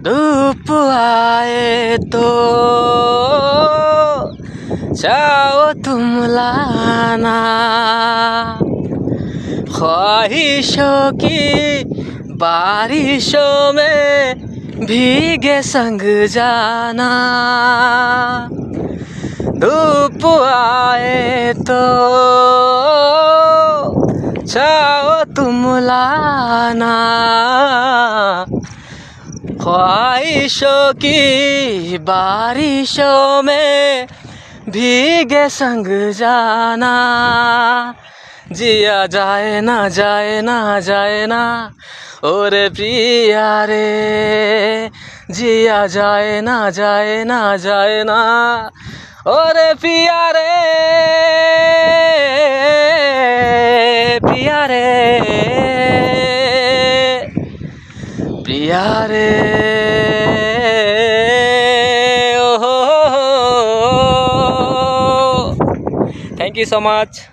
धूप आए तो चाहो तुम लाना, ख्वाहिशों की बारिशों में भीगे संग जाना। धूप आए तो चाहो तुम लाना, ख्वाहिशों की बारिशों में भीगे संग जाना। जिया जाए ना जाए ना जाए ना और पिया रे, जिया जाए ना जाए ना जाए ना और पिया रे, पिया रे, पिया रे। Thank you so much.